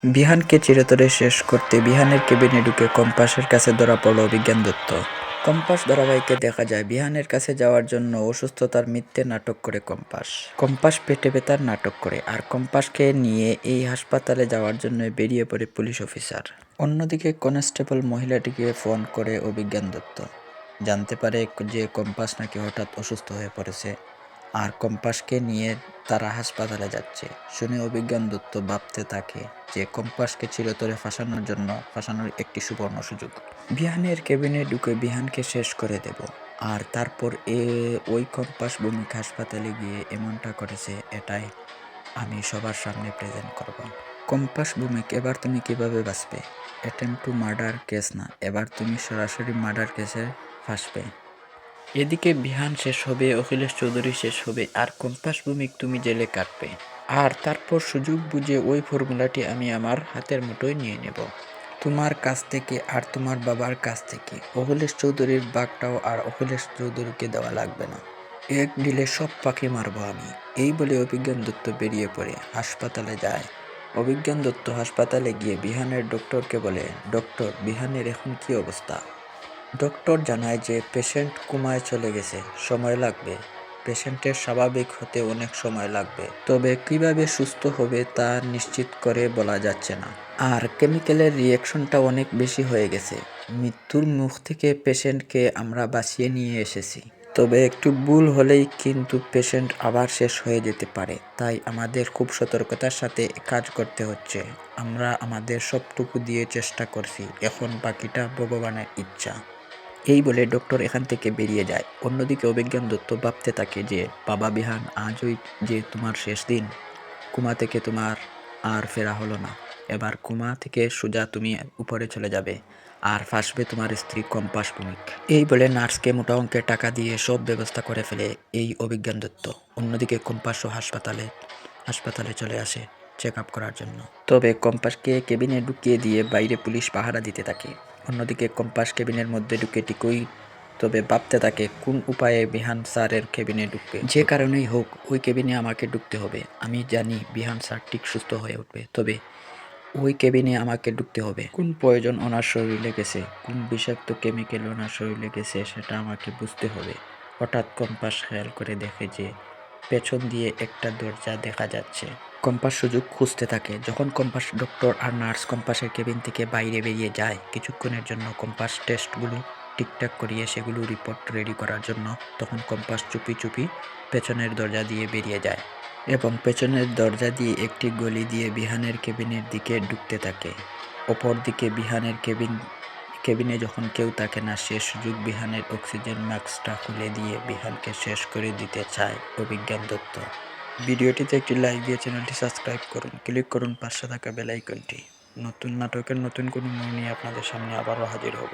বিহানকে চিরতরে শেষ করতে বিহানের কেবিনে ঢুকে কম্পাসের কাছে ধরা পড়ল অভিজ্ঞান দত্ত। কম্পাস ধারাবাহিকে দেখা যায় বিহানের কাছে যাওয়ার জন্য অসুস্থতার মিথ্যে নাটক করে কম্পাস পেটে ব্যথার নাটক করে, আর কম্পাসকে নিয়ে এই হাসপাতালে যাওয়ার জন্য বেরিয়ে পড়ে পুলিশ অফিসার। অন্যদিকে কনস্টেবল মহিলাটিকে ফোন করে অভিজ্ঞান দত্ত জানতে পারে যে কম্পাস নাকি হঠাৎ অসুস্থ হয়ে পড়েছে, আর কম্পাসকে নিয়ে তারা হাসপাতালে যাচ্ছে। শুনে অভিজ্ঞান দত্ত ভাবতে থাকে যে কম্পাসকে চিরতরে ফাঁসানোর একটি সুবর্ণ সুযোগ। বিহানের কেবিনে ঢুকে বিহানকে শেষ করে দেব, আর তারপর ওই কম্পাস ভূমিক হাসপাতালে গিয়ে এমনটা করেছে এটাই আমি সবার সামনে প্রেজেন্ট করব। কম্পাস ভূমিক, এবার তুমি কিভাবে বাঁচবে? অ্যাটেম্প টু মার্ডার কেস না, এবার তুমি সরাসরি মার্ডার কেসে ফাঁসবে। এদিকে বিহান শেষ হবে, অখিলেশ চৌধুরী শেষ হবে, আর কম্পাস ভূমিক তুমি জেলে কাটবে। আর তারপর সুযোগ বুঝে ওই ফর্মুলাটি আমি আমার হাতের মুঠোয় নিয়ে নেব, তোমার কাছ থেকে আর তোমার বাবার কাছ থেকে। অখিলেশ চৌধুরীর বাঘটাও আর অখিলেশ চৌধুরীকে দেওয়া লাগবে না। এক ডিলে সব পাখি মারবো আমি। এই বলে অভিজ্ঞান দত্ত বেরিয়ে পড়ে হাসপাতালে যায়। অভিজ্ঞান দত্ত হাসপাতালে গিয়ে বিহানের ডক্টরকে বলে, ডক্টর, বিহানের এখন কি অবস্থা? ডক্টর জানায় যে পেশেন্ট কোমায় চলে গেছে, সময় লাগবে, পেশেন্টের স্বাভাবিক হতে অনেক সময় লাগবে, তবে কিভাবে সুস্থ হবে তা নিশ্চিত করে বলা যাচ্ছে না। আর কেমিক্যালের রিয়াকশনটা অনেক বেশি হয়ে গেছে। মৃত্যুর মুখ থেকে পেশেন্টকে আমরা বাঁচিয়ে নিয়ে এসেছি, তবে একটু ভুল হলেই কিন্তু পেশেন্ট আবার শেষ হয়ে যেতে পারে, তাই আমাদের খুব সতর্কতার সাথে কাজ করতে হচ্ছে। আমরা আমাদের সবটুকু দিয়ে চেষ্টা করছি, এখন বাকিটা ভগবানের ইচ্ছা। এই বলে ডক্টর এখান থেকে বেরিয়ে যায়। অন্যদিকে অভিজ্ঞান দত্ত ভাবতে থাকে যে বাবা বিহান, আজই যে তোমার শেষ দিন। কোমা থেকে তোমার আর ফেরা হলো না, এবার কোমা থেকে সোজা তুমি উপরে চলে যাবে, আর ফাঁসবে তোমার স্ত্রী কম্পাস ভূমিক। এই বলে নার্সকে মোটা অঙ্কের টাকা দিয়ে সব ব্যবস্থা করে ফেলে এই অভিজ্ঞান দত্ত। অন্যদিকে কম্পাসও হাসপাতালে চলে আসে চেক আপ করার জন্য। তবে কম্পাসকে কেবিনে ঢুকিয়ে দিয়ে বাইরে পুলিশ পাহারা দিতে থাকে। অন্যদিকে কম্পাস কেবিনের মধ্যে ঢুকে ঠিকই তবে ভাবতে থাকে কোন উপায়ে বিহান স্যারের কেবিনে ঢুকবে। যে কারণেই হোক ওই কেবিনে আমাকে ঢুকতে হবে। আমি জানি বিহান স্যার ঠিক সুস্থ হয়ে উঠবে, তবে ওই কেবিনে আমাকে ঢুকতে হবে। কোন প্রয়োজন ওনার শরীরে গেছে, কোন বিষাক্ত কেমিক্যাল ওনার শরীরে গেছে সেটা আমাকে বুঝতে হবে। হঠাৎ কম্পাস খেয়াল করে দেখে যে পেছন দিয়ে একটা দরজা দেখা যাচ্ছে। কম্পাস সুযোগ খুঁজতে থাকে। যখন কম্পাস ডক্টর আর নার্স কম্পাসের কেবিন থেকে বাইরে বেরিয়ে যায় কিছুক্ষণের জন্য কম্পাস টেস্টগুলো ঠিকঠাক করিয়ে সেগুলো রিপোর্ট রেডি করার জন্য, তখন কম্পাস চুপি চুপি পেছনের দরজা দিয়ে বেরিয়ে যায় এবং পেছনের দরজা দিয়ে একটি গলি দিয়ে বিহানের কেবিনের দিকে ঢুকতে থাকে। অপরদিকে বিহানের কেবিনে যখন কেউ থাকে না, সে সুযোগ বিহানের অক্সিজেন মাস্কটা খুলে দিয়ে বিহানকে শেষ করে দিতে চায় অভিজ্ঞান দত্ত। ভিডিওটিতে একটি লাইক দিয়ে চ্যানেলটি সাবস্ক্রাইব করুন, ক্লিক করুন পাশে থাকা বেল আইকনটি। নতুন নাটকের নতুন কোনো নিয়ে আপনাদের সামনে আবারও হাজির হব।